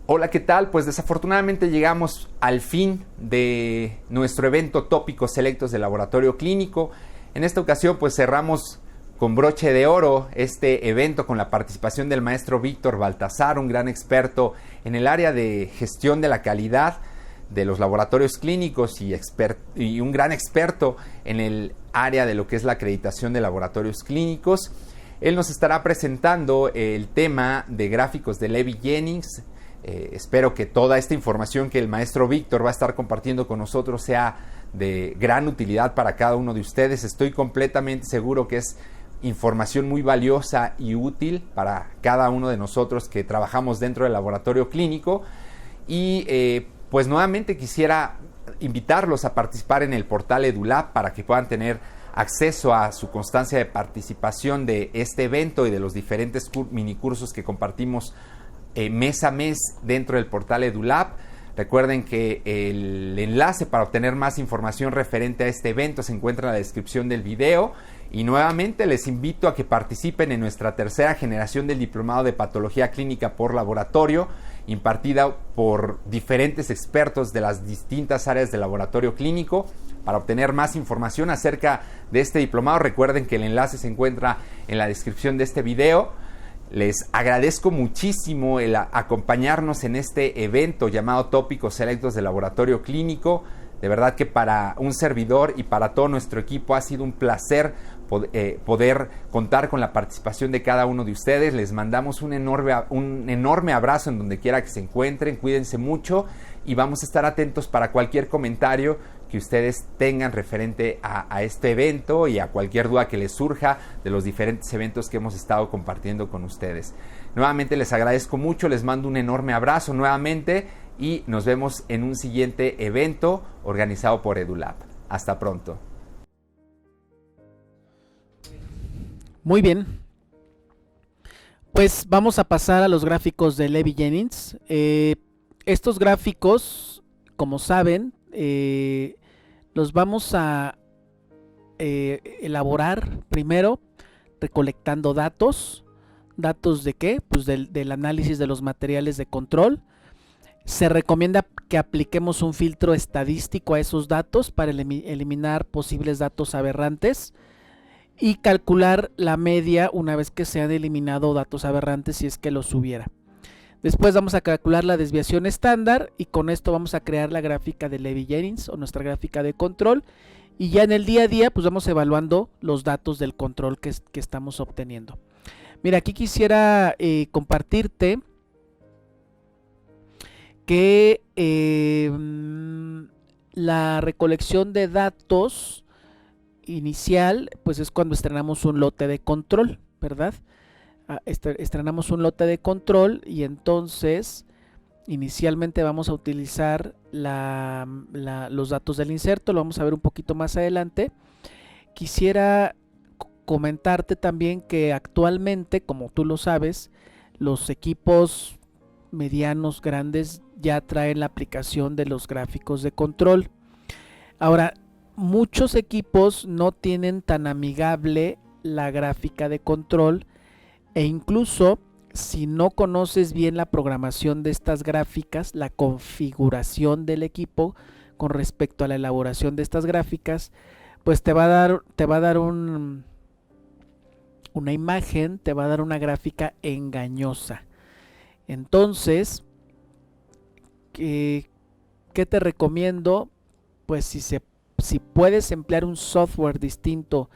Hola, ¿qué tal? Pues desafortunadamente llegamos al fin de nuestro evento Tópicos Selectos del Laboratorio Clínico. En esta ocasión pues cerramos con broche de oro este evento con la participación del maestro Víctor Baltazar, un gran experto en el área de gestión de la calidad de los laboratorios clínicos y un gran experto en el área de lo que es la acreditación de laboratorios clínicos. Él nos estará presentando el tema de gráficos de Levy-Jennings. Espero que toda esta información que el maestro Víctor va a estar compartiendo con nosotros sea de gran utilidad para cada uno de ustedes. Estoy completamente seguro que es información muy valiosa y útil para cada uno de nosotros que trabajamos dentro del laboratorio clínico. Y pues nuevamente quisiera invitarlos a participar en el portal EduLab para que puedan tener acceso a su constancia de participación de este evento y de los diferentes minicursos que compartimos mes a mes dentro del portal EduLab. Recuerden que el enlace para obtener más información referente a este evento se encuentra en la descripción del video. Y nuevamente les invito a que participen en nuestra tercera generación del Diplomado de Patología Clínica por Laboratorio, impartida por diferentes expertos de las distintas áreas del laboratorio clínico. Para obtener más información acerca de este diplomado, recuerden que el enlace se encuentra en la descripción de este video. Les agradezco muchísimo el acompañarnos en este evento llamado Tópicos Selectos del Laboratorio Clínico. De verdad que para un servidor y para todo nuestro equipo ha sido un placer poder contar con la participación de cada uno de ustedes. Les mandamos un enorme abrazo en donde quiera que se encuentren. Cuídense mucho y vamos a estar atentos para cualquier comentario que ustedes tengan referente a este evento y a cualquier duda que les surja de los diferentes eventos que hemos estado compartiendo con ustedes. Nuevamente les agradezco mucho, les mando un enorme abrazo nuevamente y nos vemos en un siguiente evento organizado por EduLab. Hasta pronto. Muy bien, pues vamos a pasar a los gráficos de Levy-Jennings. Estos gráficos, como saben, los vamos a elaborar primero recolectando datos. ¿Datos de qué? Pues del análisis de los materiales de control. Se recomienda que apliquemos un filtro estadístico a esos datos para eliminar posibles datos aberrantes y calcular la media una vez que se han eliminado datos aberrantes si es que los hubiera. Después vamos a calcular la desviación estándar y con esto vamos a crear la gráfica de Levy-Jennings o nuestra gráfica de control, y ya en el día a día pues vamos evaluando los datos del control que estamos obteniendo. Mira, aquí quisiera compartirte que la recolección de datos inicial pues es cuando estrenamos un lote de control, ¿verdad? Estrenamos un lote de control y entonces inicialmente vamos a utilizar los datos del inserto. Lo vamos a ver un poquito más adelante. Quisiera comentarte también que actualmente, como tú lo sabes, los equipos medianos, grandes ya traen la aplicación de los gráficos de control. Ahora, muchos equipos no tienen tan amigable la gráfica de control, e incluso si no conoces bien la programación de estas gráficas, la configuración del equipo con respecto a la elaboración de estas gráficas, pues te va a dar una imagen, te va a dar una gráfica engañosa. Entonces, ¿qué te recomiendo? Pues si puedes emplear un software distinto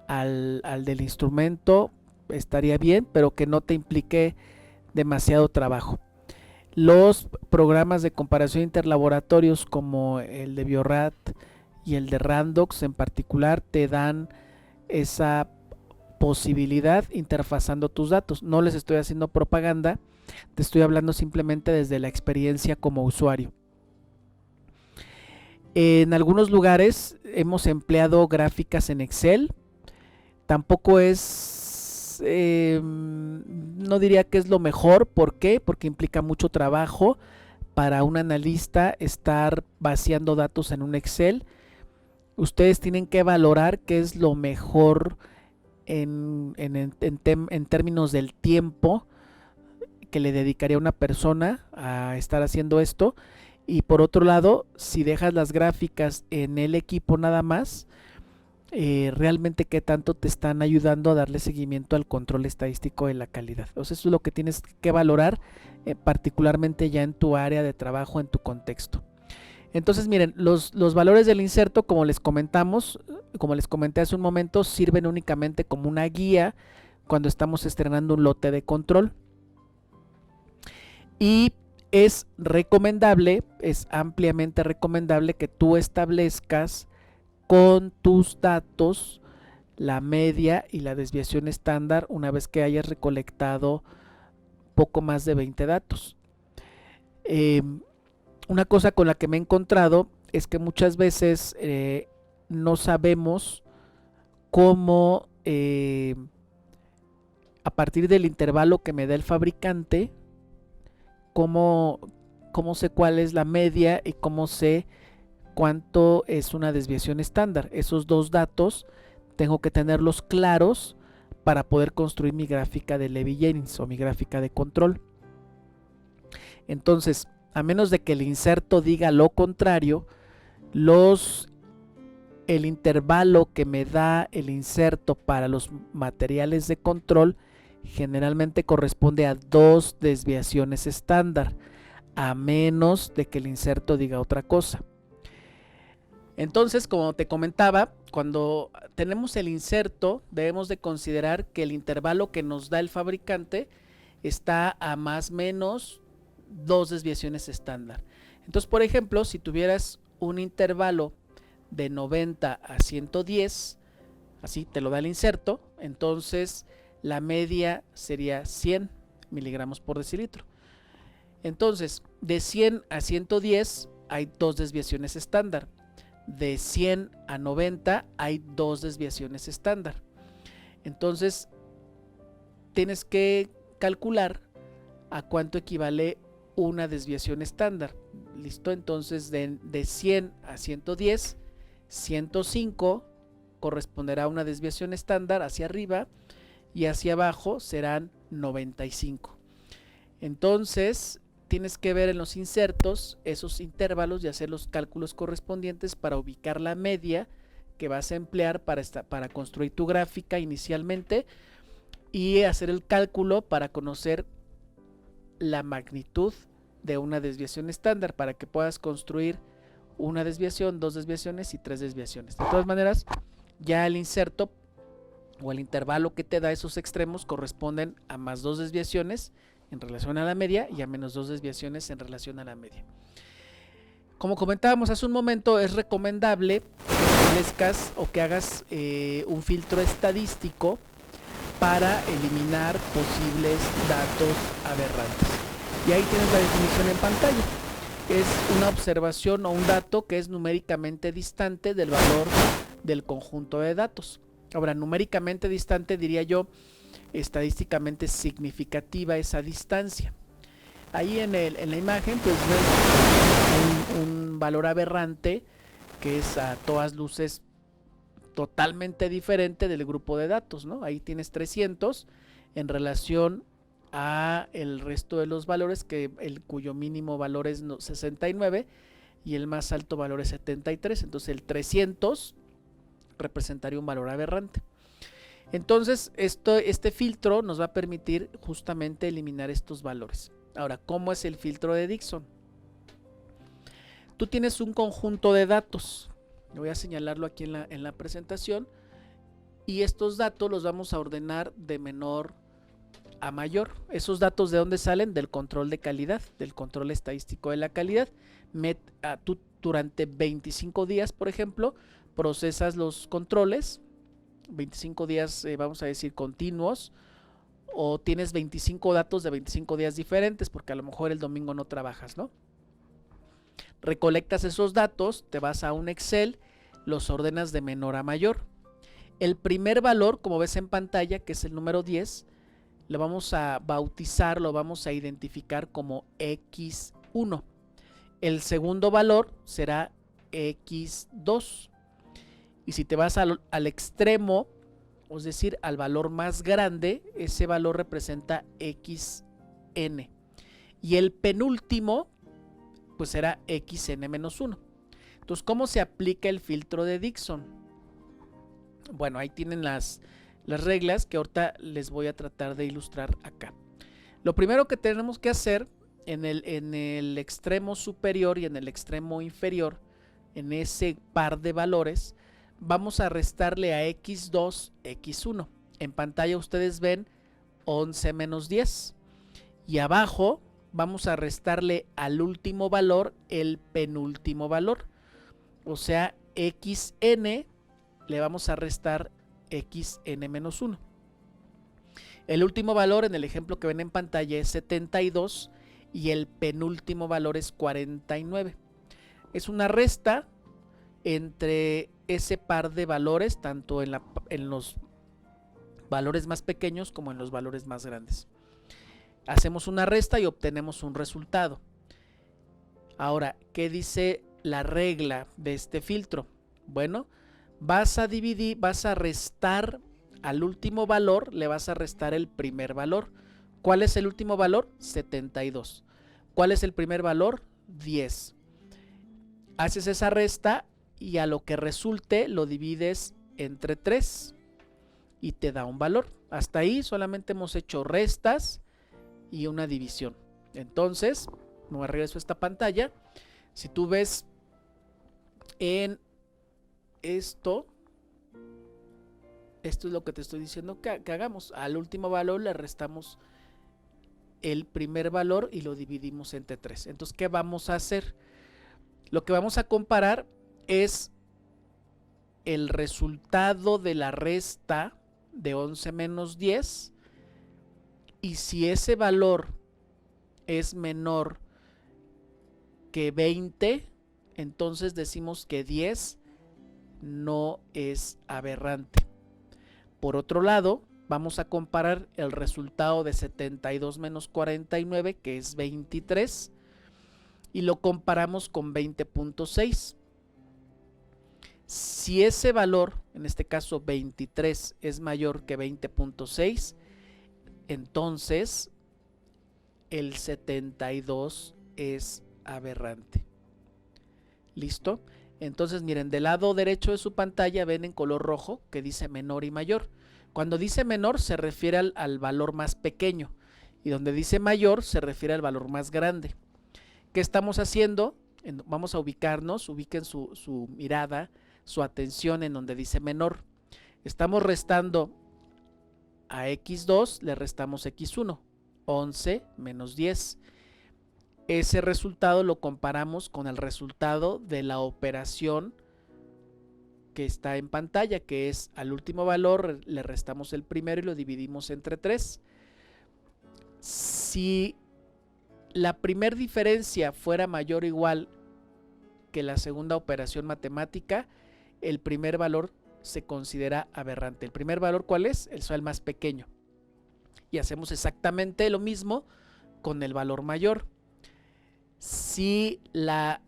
al del instrumento, estaría bien, pero que no te implique demasiado trabajo. Los programas de comparación interlaboratorios como el de Biorad y el de Randox en particular te dan esa posibilidad interfazando tus datos. No les estoy haciendo propaganda, te estoy hablando simplemente desde la experiencia como usuario. En algunos lugares hemos empleado gráficas en Excel. Tampoco es, no diría que es lo mejor. ¿Por qué? Porque implica mucho trabajo para un analista estar vaciando datos en un Excel. Ustedes tienen que valorar qué es lo mejor en términos del tiempo que le dedicaría una persona a estar haciendo esto. Y por otro lado, si dejas las gráficas en el equipo nada más, realmente qué tanto te están ayudando a darle seguimiento al control estadístico de la calidad. Entonces eso es lo que tienes que valorar, particularmente ya en tu área de trabajo, en tu contexto. Entonces miren, los valores del inserto, como les comentamos, como les comenté hace un momento, sirven únicamente como una guía cuando estamos estrenando un lote de control. Y es recomendable, es ampliamente recomendable que tú establezcas con tus datos la media y la desviación estándar una vez que hayas recolectado poco más de 20 datos. Una cosa con la que me he encontrado es que muchas veces no sabemos cómo, a partir del intervalo que me da el fabricante, cómo sé cuál es la media y cómo sé cuánto es una desviación estándar. Esos dos datos tengo que tenerlos claros para poder construir mi gráfica de Levy-Jennings o mi gráfica de control. Entonces, a menos de que el inserto diga lo contrario, el intervalo que me da el inserto para los materiales de control generalmente corresponde a 2 desviaciones estándar, a menos de que el inserto diga otra cosa. Entonces, como te comentaba, cuando tenemos el inserto, debemos de considerar que el intervalo que nos da el fabricante está a más o menos 2 desviaciones estándar. Entonces, por ejemplo, si tuvieras un intervalo de 90 a 110, así te lo da el inserto, entonces la media sería 100 miligramos por decilitro. Entonces, de 100 a 110 hay 2 desviaciones estándar. De 100 a 90 hay 2 desviaciones estándar. Entonces, tienes que calcular a cuánto equivale una desviación estándar. ¿Listo? Entonces, de 100 a 110, 105 corresponderá a una desviación estándar hacia arriba y hacia abajo serán 95. Entonces, tienes que ver en los insertos esos intervalos y hacer los cálculos correspondientes para ubicar la media que vas a emplear para construir tu gráfica inicialmente y hacer el cálculo para conocer la magnitud de una desviación estándar para que puedas construir una desviación, 2 desviaciones y 3 desviaciones. De todas maneras, ya el inserto o el intervalo que te da esos extremos corresponden a más 2 desviaciones en relación a la media y a menos 2 desviaciones en relación a la media. Como comentábamos hace un momento, es recomendable que establezcas o que hagas un filtro estadístico para eliminar posibles datos aberrantes. Y ahí tienes la definición en pantalla. Es una observación o un dato que es numéricamente distante del valor del conjunto de datos. Ahora, numéricamente distante diría yo, estadísticamente significativa esa distancia. Ahí en la imagen pues ves un valor aberrante que es a todas luces totalmente diferente del grupo de datos, ¿no? Ahí tienes 300 en relación a el resto de los valores, cuyo mínimo valor es 69 y el más alto valor es 73. Entonces el 300 representaría un valor aberrante. Entonces este filtro nos va a permitir justamente eliminar estos valores. Ahora, ¿cómo es el filtro de Dickson? Tú tienes un conjunto de datos. Voy a señalarlo aquí en la presentación. Y estos datos los vamos a ordenar de menor a mayor. ¿Esos datos de dónde salen? Del control de calidad, del control estadístico de la calidad. Tú durante 25 días, por ejemplo, procesas los controles. 25 días, vamos a decir, continuos, o tienes 25 datos de 25 días diferentes, porque a lo mejor el domingo no trabajas, ¿no? Recolectas esos datos, te vas a un Excel, los ordenas de menor a mayor. El primer valor, como ves en pantalla, que es el número 10, lo vamos a bautizar, lo vamos a identificar como X1. El segundo valor será X2. Y si te vas al extremo, es decir, al valor más grande, ese valor representa X3. xn. Y el penúltimo, pues será xn-1. Entonces, ¿cómo se aplica el filtro de Dickson? Bueno, ahí tienen las reglas que ahorita les voy a tratar de ilustrar acá. Lo primero que tenemos que hacer en el extremo superior y en el extremo inferior, en ese par de valores, vamos a restarle a x2, x1. En pantalla ustedes ven 11 menos 10. Y abajo vamos a restarle al último valor el penúltimo valor. O sea, xn le vamos a restar xn-1. El último valor en el ejemplo que ven en pantalla es 72 y el penúltimo valor es 49. Es una resta entre ese par de valores, tanto en los valores más pequeños como en los valores más grandes. Hacemos una resta y obtenemos un resultado. Ahora, ¿qué dice la regla de este filtro? Bueno, vas a restar al último valor, le vas a restar el primer valor. ¿Cuál es el último valor? 72. ¿Cuál es el primer valor? 10. Haces esa resta y a lo que resulte lo divides entre 3 y te da un valor. Hasta ahí solamente hemos hecho restas y una división. Entonces, me regreso a esta pantalla. Si tú ves en esto es lo que te estoy diciendo que hagamos. Al último valor le restamos el primer valor y lo dividimos entre 3. Entonces, ¿qué vamos a hacer? Lo que vamos a comparar es el resultado de la resta de 11 menos 10, y si ese valor es menor que 20, entonces decimos que 10 no es aberrante. Por otro lado, vamos a comparar el resultado de 72 menos 49, que es 23, y lo comparamos con 20.6. Si ese valor, en este caso 23, es mayor que 20.6, entonces el 72 es aberrante. ¿Listo? Entonces miren, del lado derecho de su pantalla ven en color rojo que dice menor y mayor. Cuando dice menor se refiere al valor más pequeño, y donde dice mayor se refiere al valor más grande. ¿Qué estamos haciendo? Vamos a ubicarnos, ubiquen su mirada, su atención en donde dice menor. Estamos restando a x2, le restamos x1, 11 menos 10. Ese resultado lo comparamos con el resultado de la operación que está en pantalla, que es al último valor le restamos el primero y lo dividimos entre 3. Si la primera diferencia fuera mayor o igual que la segunda operación matemática, el primer valor se considera aberrante. ¿El primer valor cuál es? El más pequeño. Y hacemos exactamente lo mismo con el valor mayor. Si la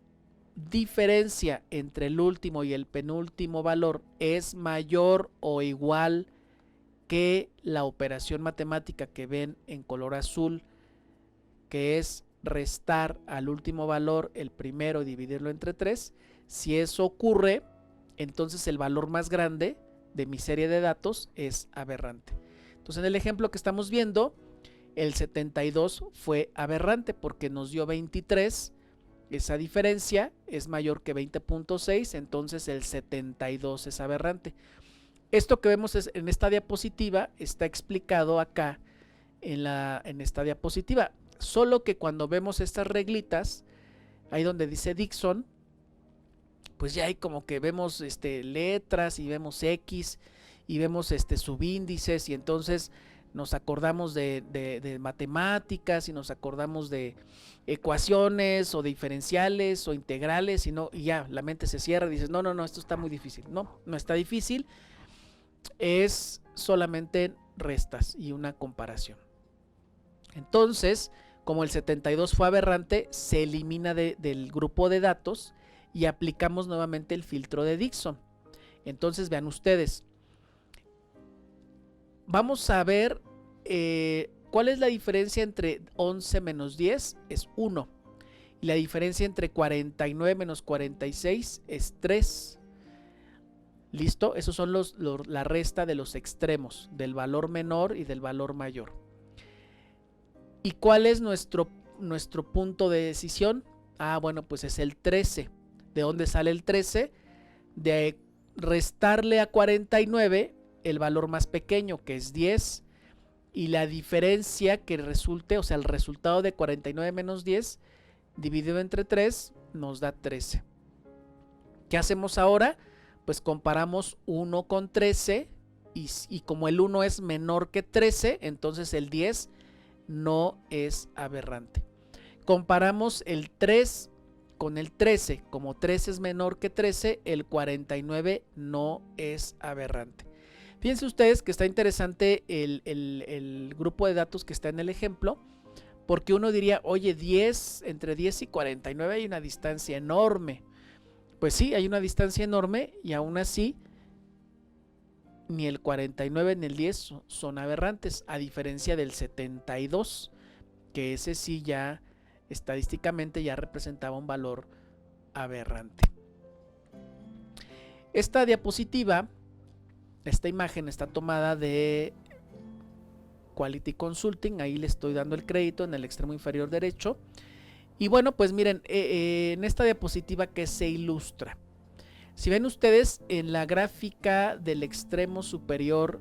diferencia entre el último y el penúltimo valor es mayor o igual que la operación matemática que ven en color azul, que es restar al último valor el primero y dividirlo entre 3, si eso ocurre, entonces el valor más grande de mi serie de datos es aberrante. Entonces en el ejemplo que estamos viendo, el 72 fue aberrante porque nos dio 23. Esa diferencia es mayor que 20.6, entonces el 72 es aberrante. Esto que vemos en esta diapositiva está explicado acá en esta diapositiva. Solo que cuando vemos estas reglitas, ahí donde dice Dickson, pues ya hay como que vemos letras y vemos X y vemos subíndices, y entonces nos acordamos de matemáticas y nos acordamos de ecuaciones o diferenciales o integrales, y ya la mente se cierra y dices no, esto está muy difícil. No está difícil, es solamente restas y una comparación. Entonces, como el 72 fue aberrante, se elimina del grupo de datos y aplicamos nuevamente el filtro de Dickson. Entonces vean ustedes, vamos a ver ¿cuál es la diferencia entre 11 menos 10? Es 1. Y la diferencia entre 49 menos 46 es 3. ¿Listo? Esos son la resta de los extremos, del valor menor y del valor mayor. ¿Y cuál es nuestro punto de decisión? Bueno, pues es el 13. ¿De dónde sale el 13? De restarle a 49 el valor más pequeño, que es 10, y la diferencia que resulte, o sea, el resultado de 49 menos 10 dividido entre 3 nos da 13. ¿Qué hacemos ahora? Pues comparamos 1 con 13 y como el 1 es menor que 13, entonces el 10 no es aberrante. Comparamos el 3 con el 13, como 13 es menor que 13, el 49 no es aberrante. Fíjense ustedes que está interesante el grupo de datos que está en el ejemplo, porque uno diría, oye, entre 10 y 49 hay una distancia enorme. Pues sí, hay una distancia enorme y aún así ni el 49 ni el 10 son aberrantes, a diferencia del 72, que ese sí ya estadísticamente ya representaba un valor aberrante. Esta diapositiva, esta imagen está tomada de Quality Consulting, ahí le estoy dando el crédito en el extremo inferior derecho. Y bueno, pues miren, en esta diapositiva que se ilustra, si ven ustedes en la gráfica del extremo superior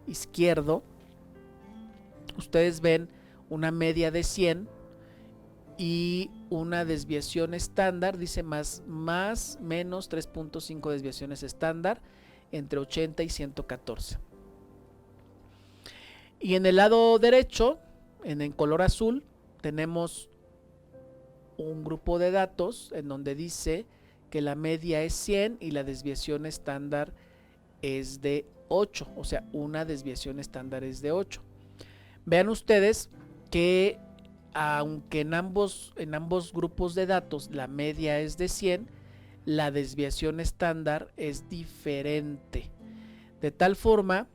izquierdo, ustedes ven una media de 100 y una desviación estándar, dice más menos 3.5 desviaciones estándar entre 80 y 114. Y en el lado derecho, en color azul, tenemos un grupo de datos en donde dice que la media es 100 y la desviación estándar es de 8, o sea, una desviación estándar es de 8. Vean ustedes que aunque en ambos grupos de datos la media es de 100, la desviación estándar es diferente. De tal forma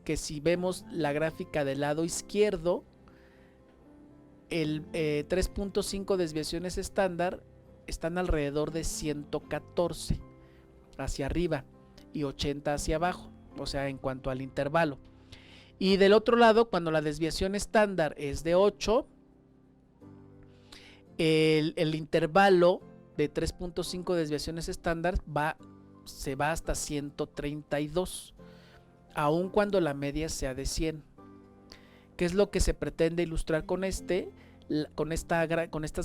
que si vemos la gráfica del lado izquierdo, el 3.5 desviaciones estándar están alrededor de 114 hacia arriba y 80 hacia abajo, o sea, en cuanto al intervalo. Y del otro lado, cuando la desviación estándar es de 8, el intervalo de 3.5 desviaciones estándar se va hasta 132, aun cuando la media sea de 100. ¿Qué es lo que se pretende ilustrar con estas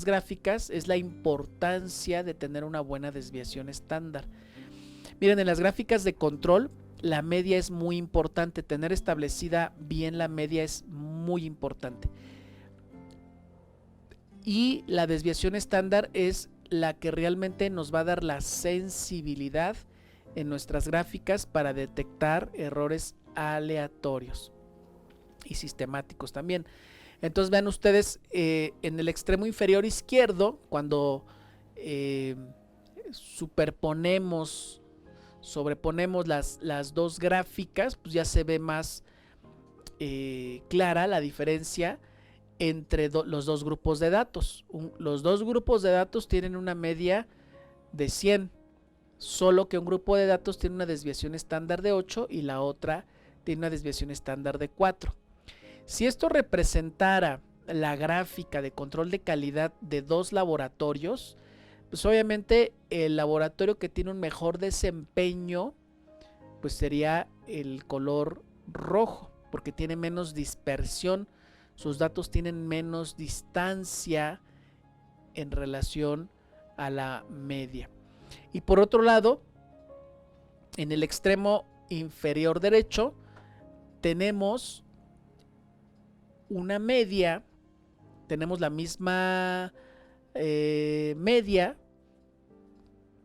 gráficas? Es la importancia de tener una buena desviación estándar. Miren, en las gráficas de control, la media es muy importante. Tener establecida bien la media es muy importante. Y la desviación estándar es la que realmente nos va a dar la sensibilidad en nuestras gráficas para detectar errores aleatorios y sistemáticos también. Entonces vean ustedes en el extremo inferior izquierdo, cuando sobreponemos las dos gráficas, pues ya se ve más clara la diferencia entre los dos grupos de datos. Los dos grupos de datos tienen una media de 100, solo que un grupo de datos tiene una desviación estándar de 8 y la otra tiene una desviación estándar de 4. Si esto representara la gráfica de control de calidad de dos laboratorios, pues obviamente el laboratorio que tiene un mejor desempeño pues sería el color rojo, porque tiene menos dispersión, sus datos tienen menos distancia en relación a la media. Y por otro lado, en el extremo inferior derecho tenemos una media, tenemos la misma media,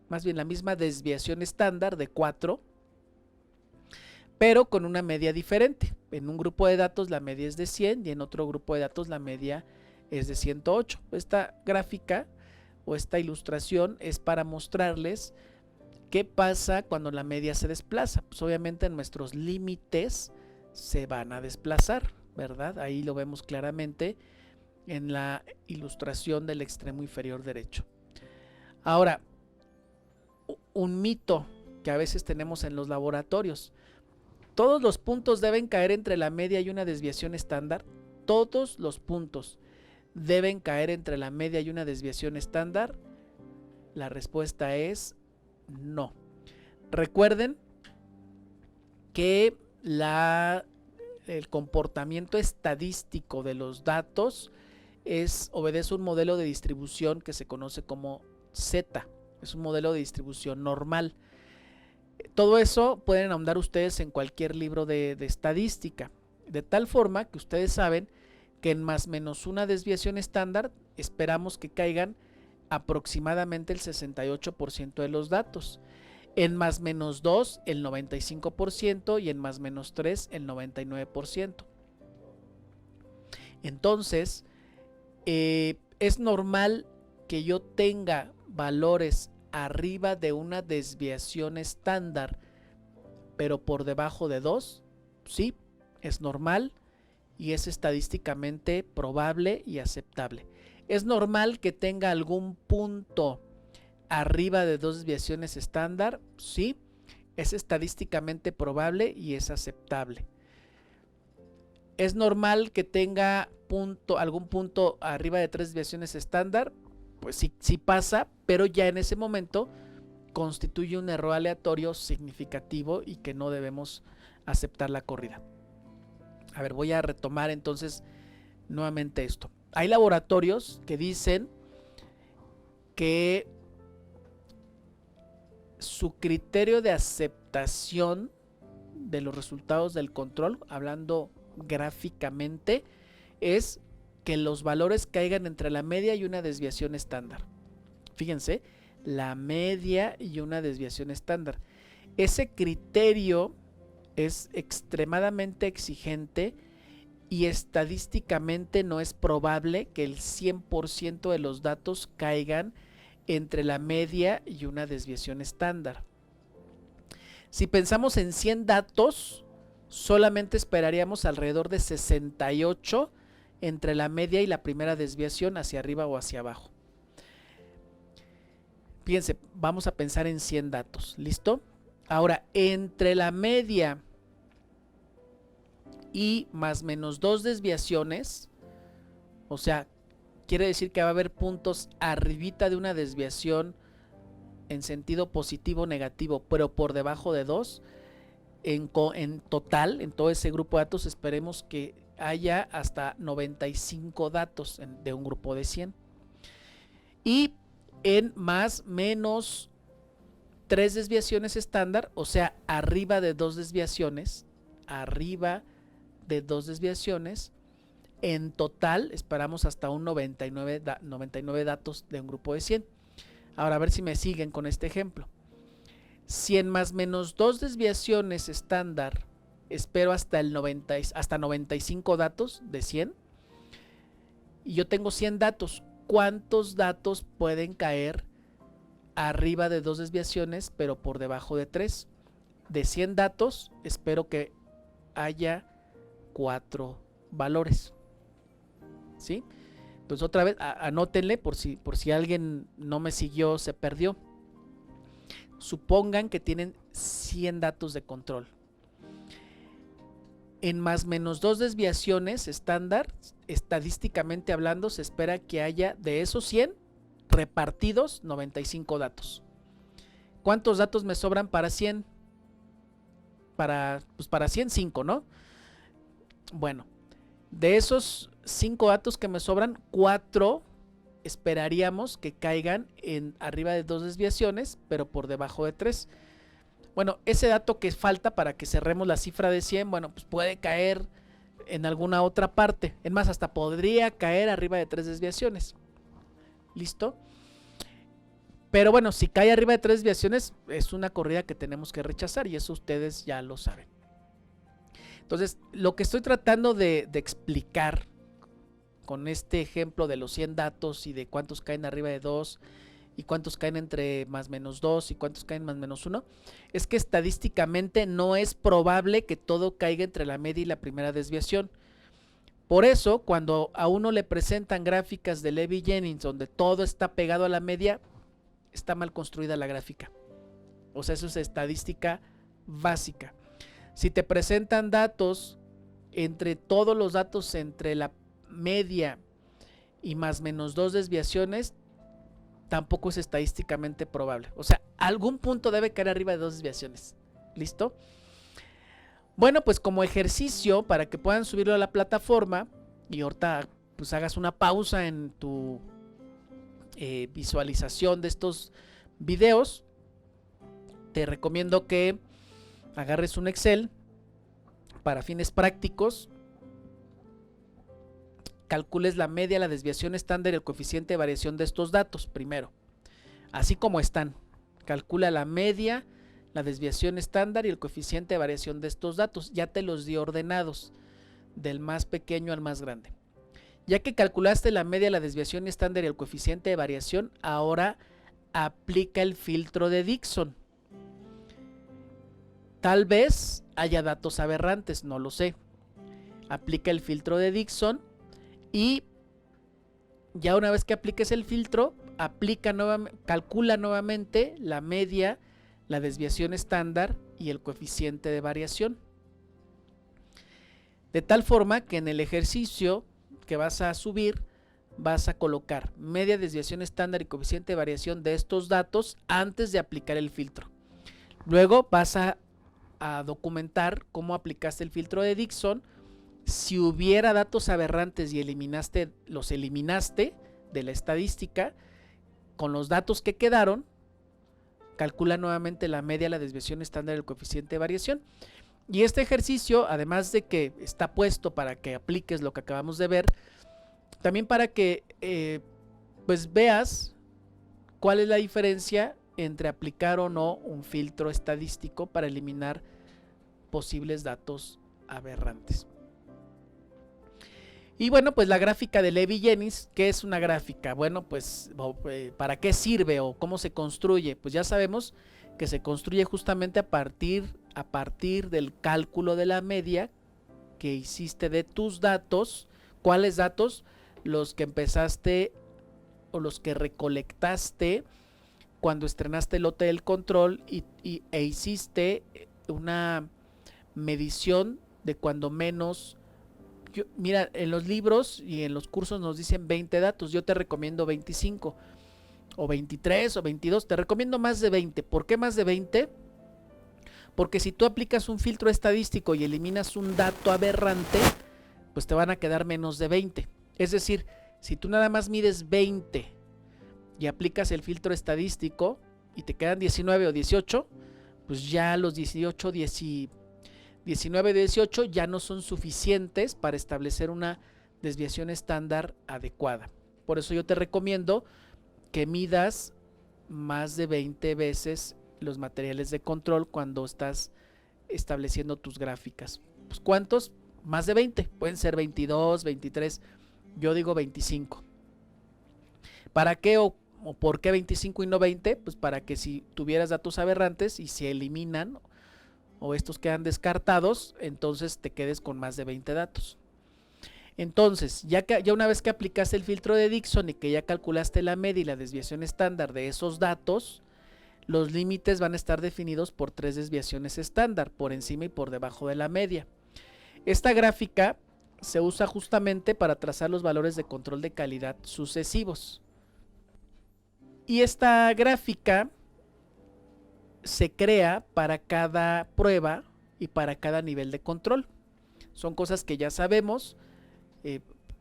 más bien la misma desviación estándar de 4, pero con una media diferente. En un grupo de datos la media es de 100 y en otro grupo de datos la media es de 108. Esta gráfica o esta ilustración es para mostrarles qué pasa cuando la media se desplaza. Pues obviamente nuestros límites se van a desplazar. ¿verdad? Ahí lo vemos claramente en la ilustración del extremo inferior derecho. Ahora, un mito que a veces tenemos en los laboratorios: todos los puntos deben caer entre la media y una desviación estándar. Todos los puntos deben caer entre la media y una desviación estándar. La respuesta es no. Recuerden que el comportamiento estadístico de los datos obedece un modelo de distribución que se conoce como Z. Es un modelo de distribución normal. Todo eso pueden ahondar ustedes en cualquier libro de estadística, de tal forma que ustedes saben que en más menos una desviación estándar esperamos que caigan aproximadamente el 68% de los datos, en más menos 2 el 95% y en más menos 3 el 99%. Entonces, es normal que yo tenga valores arriba de una desviación estándar, pero por debajo de 2, sí, es normal y es estadísticamente probable y aceptable. Es normal que tenga algún punto arriba de 2 desviaciones estándar, sí, es estadísticamente probable y es aceptable. Es normal que tenga algún punto arriba de 3 desviaciones estándar, pues sí pasa, pero ya en ese momento constituye un error aleatorio significativo y que no debemos aceptar la corrida. A ver, voy a retomar entonces nuevamente esto. Hay laboratorios que dicen que su criterio de aceptación de los resultados del control, hablando gráficamente, es que los valores caigan entre la media y una desviación estándar. Fíjense, la media y una desviación estándar. Ese criterio es extremadamente exigente y estadísticamente no es probable que el 100% de los datos caigan entre la media y una desviación estándar. Si pensamos en 100 datos, solamente esperaríamos alrededor de 68 entre la media y la primera desviación hacia arriba o hacia abajo. Fíjense, vamos a pensar en 100 datos, ¿listo? Ahora, entre la media y más menos 2 desviaciones, o sea, quiere decir que va a haber puntos arribita de una desviación en sentido positivo o negativo, pero por debajo de 2. En total, en todo ese grupo de datos, esperemos que haya hasta 95 datos de un grupo de 100. Y en más menos 3 desviaciones estándar, o sea, arriba de 2 desviaciones, en total esperamos hasta un 99 datos de un grupo de 100. Ahora a ver si me siguen con este ejemplo. Si en más menos 2 desviaciones estándar espero hasta 95 datos de 100 y yo tengo 100 datos, ¿cuántos datos pueden caer arriba de 2 desviaciones pero por debajo de 3? De 100 datos espero que haya 4 valores, ¿sí? Entonces otra vez anótenle por si alguien no me siguió, se perdió. Supongan que tienen 100 datos de control. En más menos 2 desviaciones estándar, estadísticamente hablando, se espera que haya de esos 100 repartidos 95 datos. ¿Cuántos datos me sobran para 100? Para 100, 5, ¿no? Bueno, de esos 5 datos que me sobran, 4 esperaríamos que caigan arriba de 2 desviaciones, pero por debajo de 3. Bueno, ese dato que falta para que cerremos la cifra de 100, bueno, pues puede caer en alguna otra parte. Es más, hasta podría caer arriba de 3 desviaciones. ¿Listo? Pero bueno, si cae arriba de 3 desviaciones, es una corrida que tenemos que rechazar y eso ustedes ya lo saben. Entonces, lo que estoy tratando de explicar con este ejemplo de los 100 datos y de cuántos caen arriba de 2 y cuántos caen entre más menos 2 y cuántos caen más menos 1, es que estadísticamente no es probable que todo caiga entre la media y la primera desviación. Por eso, cuando a uno le presentan gráficas de Levy-Jennings donde todo está pegado a la media, está mal construida la gráfica. O sea, eso es estadística básica. Si te presentan datos entre todos los datos entre la media y más menos 2 desviaciones, tampoco es estadísticamente probable. O sea, algún punto debe caer arriba de 2 desviaciones. ¿Listo? Bueno, pues como ejercicio para que puedan subirlo a la plataforma y ahorita pues hagas una pausa en tu visualización de estos videos, te recomiendo que agarres un Excel para fines prácticos, calcules la media, la desviación estándar y el coeficiente de variación de estos datos primero, así como están. Calcula la media, la desviación estándar y el coeficiente de variación de estos datos. Ya te los di ordenados, del más pequeño al más grande. Ya que calculaste la media, la desviación estándar y el coeficiente de variación, ahora aplica el filtro de Dickson. Tal vez haya datos aberrantes, no lo sé. Aplica el filtro de Dickson y ya una vez que apliques el filtro, calcula nuevamente la media, la desviación estándar y el coeficiente de variación. De tal forma que en el ejercicio que vas a subir, vas a colocar media, desviación estándar y coeficiente de variación de estos datos antes de aplicar el filtro. Luego vas a documentar cómo aplicaste el filtro de Dickson. Si hubiera datos aberrantes y los eliminaste de la estadística, con los datos que quedaron, calcula nuevamente la media, la desviación estándar y el coeficiente de variación. Y este ejercicio, además de que está puesto para que apliques lo que acabamos de ver, también para que pues veas cuál es la diferencia entre aplicar o no un filtro estadístico para eliminar posibles datos aberrantes. Y bueno, pues la gráfica de Levy-Jennings, ¿qué es una gráfica? Bueno, pues ¿para qué sirve o cómo se construye? Pues ya sabemos que se construye justamente a partir del cálculo de la media que hiciste de tus datos. ¿Cuáles datos? Los que empezaste o los que recolectaste cuando estrenaste el lote del control e hiciste una medición de cuando menos. Mira, en los libros y en los cursos nos dicen 20 datos, yo te recomiendo 25 o 23 o 22, te recomiendo más de 20. ¿Por qué más de 20? Porque si tú aplicas un filtro estadístico y eliminas un dato aberrante, pues te van a quedar menos de 20. Es decir, si tú nada más mides 20 y aplicas el filtro estadístico y te quedan 19 o 18, pues ya los 19 de 18 ya no son suficientes para establecer una desviación estándar adecuada. Por eso yo te recomiendo que midas más de 20 veces los materiales de control cuando estás estableciendo tus gráficas. Pues ¿cuántos? Más de 20. Pueden ser 22, 23. Yo digo 25. ¿Para qué o por qué 25 y no 20? Pues para que si tuvieras datos aberrantes y se eliminan o estos quedan descartados, entonces te quedes con más de 20 datos. Entonces, ya una vez que aplicaste el filtro de Dickson y que ya calculaste la media y la desviación estándar de esos datos, los límites van a estar definidos por 3 desviaciones estándar, por encima y por debajo de la media. Esta gráfica se usa justamente para trazar los valores de control de calidad sucesivos. Y esta gráfica se crea para cada prueba y para cada nivel de control. Son cosas que ya sabemos.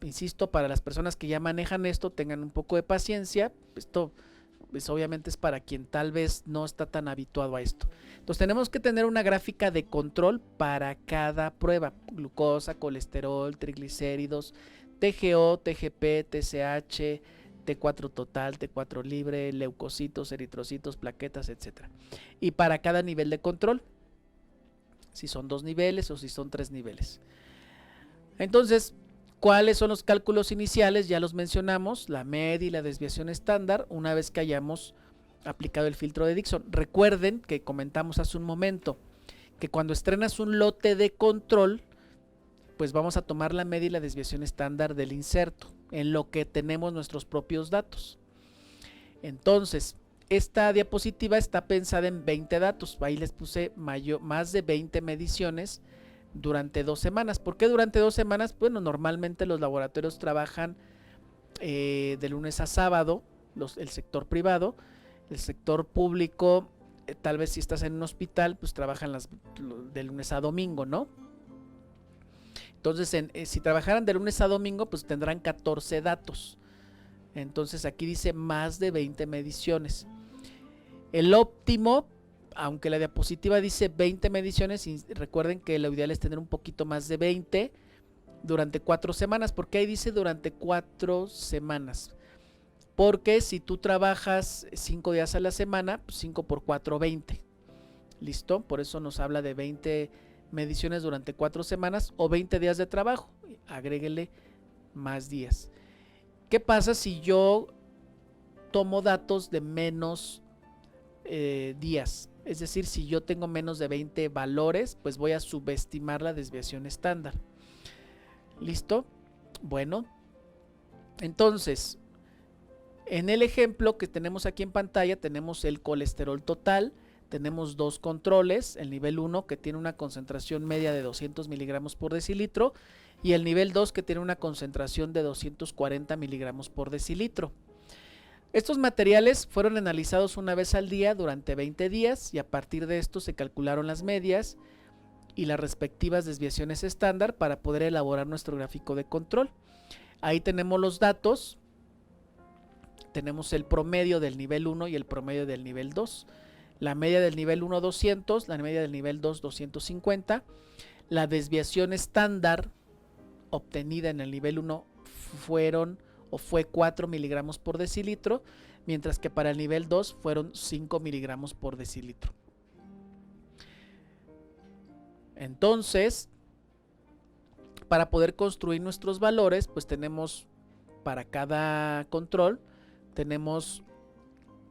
Insisto, para las personas que ya manejan esto, tengan un poco de paciencia. Esto pues obviamente es para quien tal vez no está tan habituado a esto. Entonces tenemos que tener una gráfica de control para cada prueba: glucosa, colesterol, triglicéridos, TGO, TGP, TSH, T4 total, T4 libre, leucocitos, eritrocitos, plaquetas, etc. Y para cada nivel de control, si son 2 niveles o si son 3 niveles. Entonces, ¿cuáles son los cálculos iniciales? Ya los mencionamos, la media y la desviación estándar, una vez que hayamos aplicado el filtro de Dickson. Recuerden que comentamos hace un momento que cuando estrenas un lote de control, pues vamos a tomar la media y la desviación estándar del inserto, en lo que tenemos nuestros propios datos. Entonces, esta diapositiva está pensada en 20 datos. Ahí les puse más de 20 mediciones durante 2 semanas. ¿Por qué durante 2 semanas? Bueno, normalmente los laboratorios trabajan de lunes a sábado, el sector privado. El sector público, tal vez si estás en un hospital, pues trabajan de lunes a domingo, ¿no? Entonces, si trabajaran de lunes a domingo, pues tendrán 14 datos. Entonces aquí dice más de 20 mediciones. El óptimo, aunque la diapositiva dice 20 mediciones, y recuerden que lo ideal es tener un poquito más de 20 durante 4 semanas. ¿Por qué ahí dice durante 4 semanas? Porque si tú trabajas 5 días a la semana, pues 5 por 4, 20. ¿Listo? Por eso nos habla de 20 mediciones durante 4 semanas o 20 días de trabajo. Agréguele más días. ¿Qué pasa si yo tomo datos de menos días? Es decir, si yo tengo menos de 20 valores, pues voy a subestimar la desviación estándar. ¿Listo? Bueno, entonces, en el ejemplo que tenemos aquí en pantalla, tenemos el colesterol total. Tenemos 2 controles, el nivel 1 que tiene una concentración media de 200 miligramos por decilitro y el nivel 2 que tiene una concentración de 240 miligramos por decilitro. Estos materiales fueron analizados una vez al día durante 20 días y a partir de esto se calcularon las medias y las respectivas desviaciones estándar para poder elaborar nuestro gráfico de control. Ahí tenemos los datos, tenemos el promedio del nivel 1 y el promedio del nivel 2. La media del nivel 1 200, la media del nivel 2 250. La desviación estándar obtenida en el nivel 1 fue 4 miligramos por decilitro, mientras que para el nivel 2 fueron 5 miligramos por decilitro. Entonces, para poder construir nuestros valores, pues tenemos para cada control, tenemos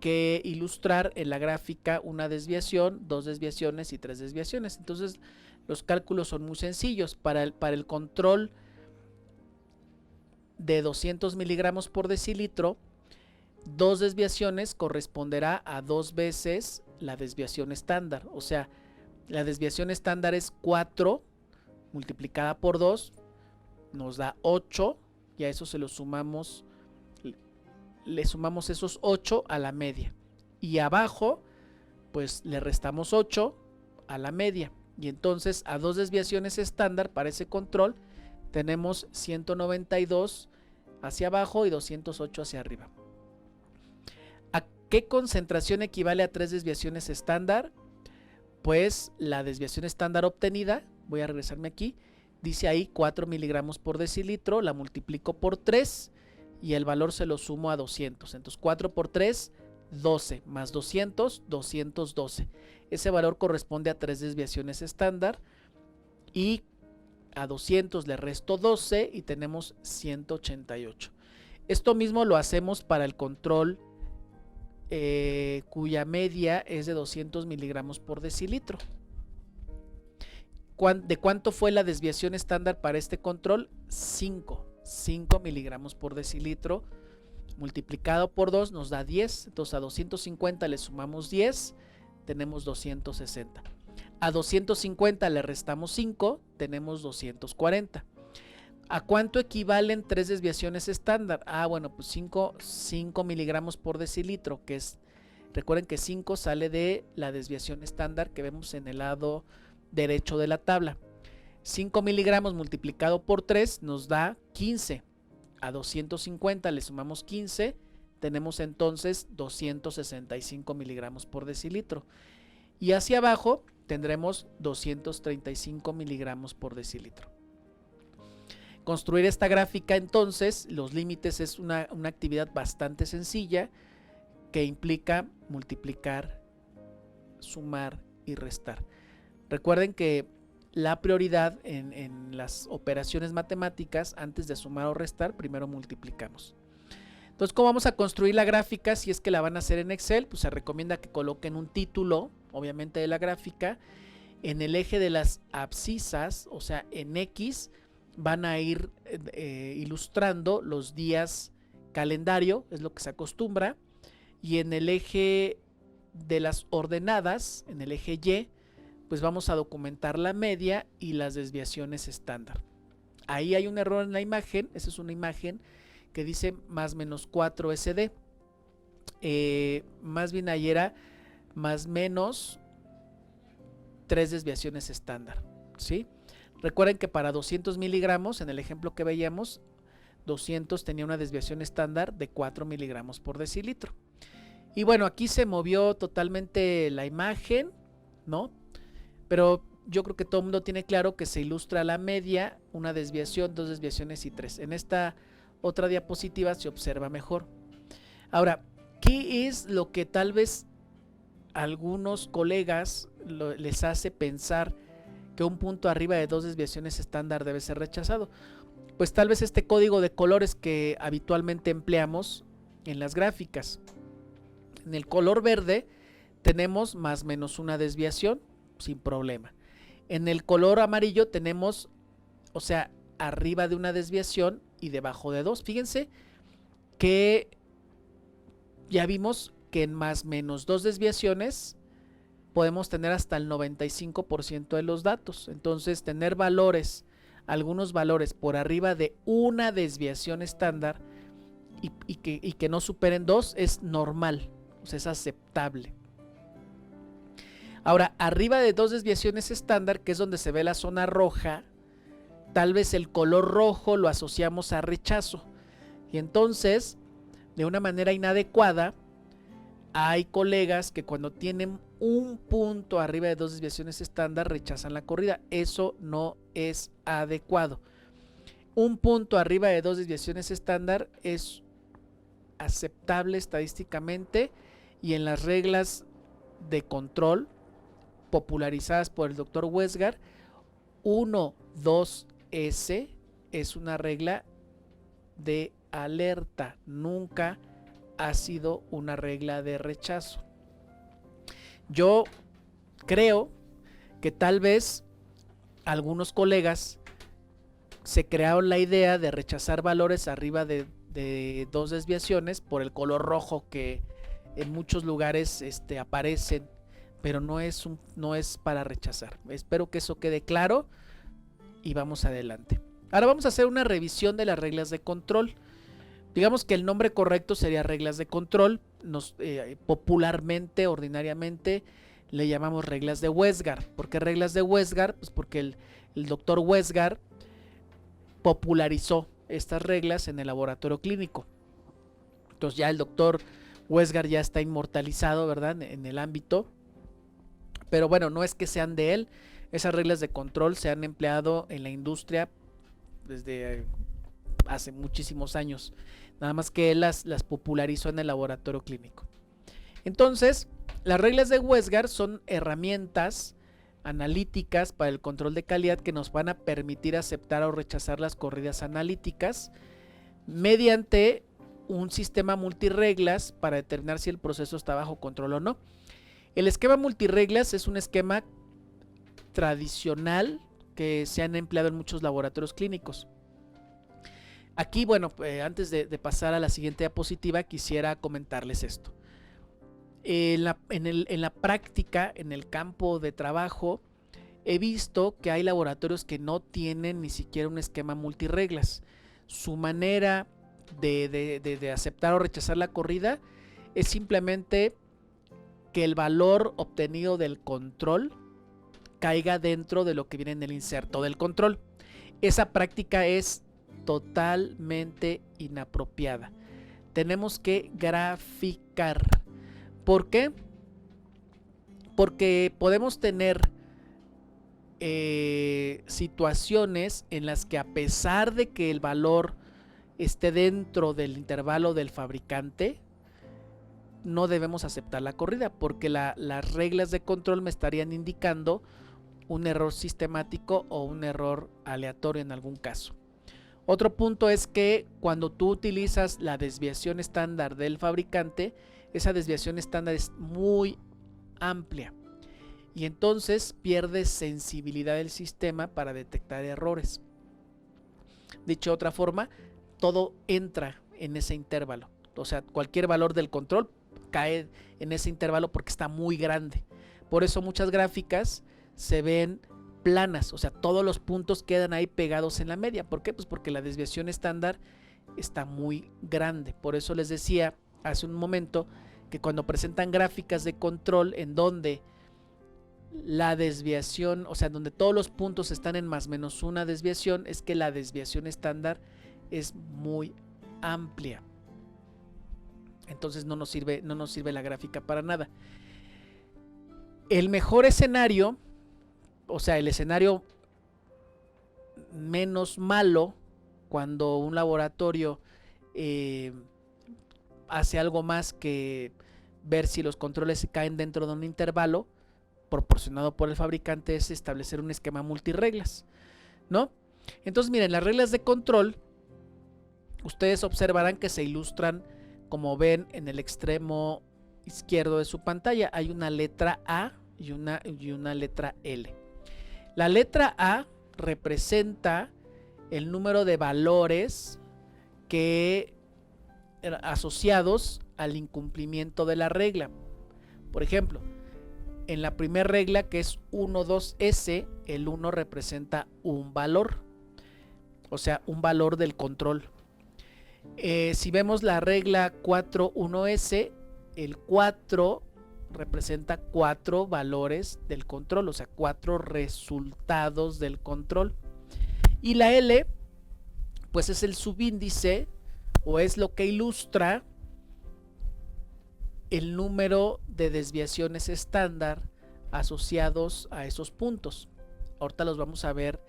que ilustrar en la gráfica una desviación, 2 desviaciones y 3 desviaciones. Entonces los cálculos son muy sencillos. Para el control de 200 miligramos por decilitro, 2 desviaciones corresponderá a 2 veces la desviación estándar. O sea, la desviación estándar es 4 multiplicada por 2, nos da 8 y a eso se lo sumamos. Le sumamos esos 8 a la media y abajo pues le restamos 8 a la media y entonces a 2 desviaciones estándar para ese control tenemos 192 hacia abajo y 208 hacia arriba. ¿A qué concentración equivale a 3 desviaciones estándar? Pues la desviación estándar obtenida, voy a regresarme aquí, dice ahí 4 miligramos por decilitro, la multiplico por 3 y el valor se lo sumo a 200. Entonces 4 por 3, 12, más 200, 212. Ese valor corresponde a 3 desviaciones estándar y a 200 le resto 12 y tenemos 188. Esto mismo lo hacemos para el control cuya media es de 200 miligramos por decilitro. ¿De cuánto fue la desviación estándar para este control? 5 miligramos por decilitro multiplicado por 2 nos da 10. Entonces a 250 le sumamos 10, tenemos 260. A 250 le restamos 5, tenemos 240. ¿A cuánto equivalen 3 desviaciones estándar? Bueno, pues 5 miligramos por decilitro, que es, recuerden que 5 sale de la desviación estándar que vemos en el lado derecho de la tabla. 5 miligramos multiplicado por 3 nos da 15. A 250 le sumamos 15, tenemos entonces 265 miligramos por decilitro. Y hacia abajo tendremos 235 miligramos por decilitro. Construir esta gráfica entonces, los límites es una actividad bastante sencilla que implica multiplicar, sumar y restar. Recuerden que la prioridad en las operaciones matemáticas, antes de sumar o restar, primero multiplicamos. Entonces, ¿cómo vamos a construir la gráfica? Si es que la van a hacer en Excel, pues se recomienda que coloquen un título, obviamente de la gráfica, en el eje de las abscisas, o sea, en X, van a ir ilustrando los días calendario, es lo que se acostumbra, y en el eje de las ordenadas, en el eje Y, pues vamos a documentar la media y las desviaciones estándar. Ahí hay un error en la imagen, esa es una imagen que dice más menos 4 SD. Más bien ahí era más menos 3 desviaciones estándar, ¿sí? Recuerden que para 200 miligramos, en el ejemplo que veíamos, 200 tenía una desviación estándar de 4 miligramos por decilitro. Y bueno, aquí se movió totalmente la imagen, ¿no? Pero yo creo que todo el mundo tiene claro que se ilustra la media, una desviación, 2 desviaciones y 3. En esta otra diapositiva se observa mejor. Ahora, ¿qué es lo que tal vez a algunos colegas les hace pensar que un punto arriba de 2 desviaciones estándar debe ser rechazado? Pues tal vez este código de colores que habitualmente empleamos en las gráficas. En el color verde tenemos más menos una desviación sin problema. En el color amarillo tenemos, o sea, arriba de una desviación y debajo de 2. Fíjense que ya vimos que en más menos 2 desviaciones podemos tener hasta el 95% de los datos. Entonces, tener valores, algunos valores por arriba de una desviación estándar y que no superen 2 es normal, o sea, es aceptable. Ahora, arriba de 2 desviaciones estándar, que es donde se ve la zona roja, tal vez el color rojo lo asociamos a rechazo. Y entonces, de una manera inadecuada, hay colegas que cuando tienen un punto arriba de 2 desviaciones estándar rechazan la corrida. Eso no es adecuado. Un punto arriba de 2 desviaciones estándar es aceptable estadísticamente y en las reglas de control popularizadas por el Dr. Westgar, 1-2S es una regla de alerta, nunca ha sido una regla de rechazo. Yo creo que tal vez algunos colegas se crearon la idea de rechazar valores arriba de 2 desviaciones por el color rojo que en muchos lugares aparecen, pero no es para rechazar. Espero que eso quede claro y vamos adelante. Ahora vamos a hacer una revisión de las reglas de control. Digamos que el nombre correcto sería reglas de control. Popularmente, ordinariamente, le llamamos reglas de Westgar. ¿Por qué reglas de Westgar? Pues porque el doctor Westgar popularizó estas reglas en el laboratorio clínico. Entonces ya el doctor Westgar ya está inmortalizado, ¿verdad? En el ámbito. Pero bueno, no es que sean de él. Esas reglas de control se han empleado en la industria desde hace muchísimos años. Nada más que él las popularizó en el laboratorio clínico. Entonces, las reglas de Westgar son herramientas analíticas para el control de calidad que nos van a permitir aceptar o rechazar las corridas analíticas mediante un sistema multirreglas para determinar si el proceso está bajo control o no. El esquema multirreglas es un esquema tradicional que se han empleado en muchos laboratorios clínicos. Aquí, bueno, antes de pasar a la siguiente diapositiva, quisiera comentarles esto. En la práctica, en el campo de trabajo, he visto que hay laboratorios que no tienen ni siquiera un esquema multirreglas. Su manera de aceptar o rechazar la corrida es simplemente que el valor obtenido del control caiga dentro de lo que viene en el inserto del control. Esa práctica es totalmente inapropiada. Tenemos que graficar. ¿Por qué? Porque podemos tener situaciones en las que, a pesar de que el valor esté dentro del intervalo del fabricante, no debemos aceptar la corrida, porque las reglas de control me estarían indicando un error sistemático o un error aleatorio en algún caso. Otro punto es que cuando tú utilizas la desviación estándar del fabricante, esa desviación estándar es muy amplia y entonces pierde sensibilidad del sistema para detectar errores. Dicho de otra forma, todo entra en ese intervalo. O sea, cualquier valor del control cae en ese intervalo porque está muy grande. Por eso muchas gráficas se ven planas, o sea, todos los puntos quedan ahí pegados en la media. ¿Por qué? Pues porque la desviación estándar está muy grande. Por eso les decía hace un momento que cuando presentan gráficas de control en donde la desviación, o sea, donde todos los puntos están en más menos una desviación, es que la desviación estándar es muy amplia. Entonces no nos sirve la gráfica para nada. El mejor escenario, o sea, el escenario menos malo, cuando un laboratorio hace algo más que ver si los controles caen dentro de un intervalo proporcionado por el fabricante, es establecer un esquema multirreglas, ¿no? Entonces, miren, las reglas de control, ustedes observarán que se ilustran, como ven en el extremo izquierdo de su pantalla, hay una letra A y una letra L. La letra A representa el número de valores que asociados al incumplimiento de la regla. Por ejemplo, en la primera regla, que es 1, 2S, el 1 representa un valor, o sea, un valor del control. Si vemos la regla 4, 1S, el 4 representa 4 valores del control, o sea, 4 resultados del control. Y la L, pues es el subíndice, o es lo que ilustra el número de desviaciones estándar asociados a esos puntos. Ahorita los vamos a ver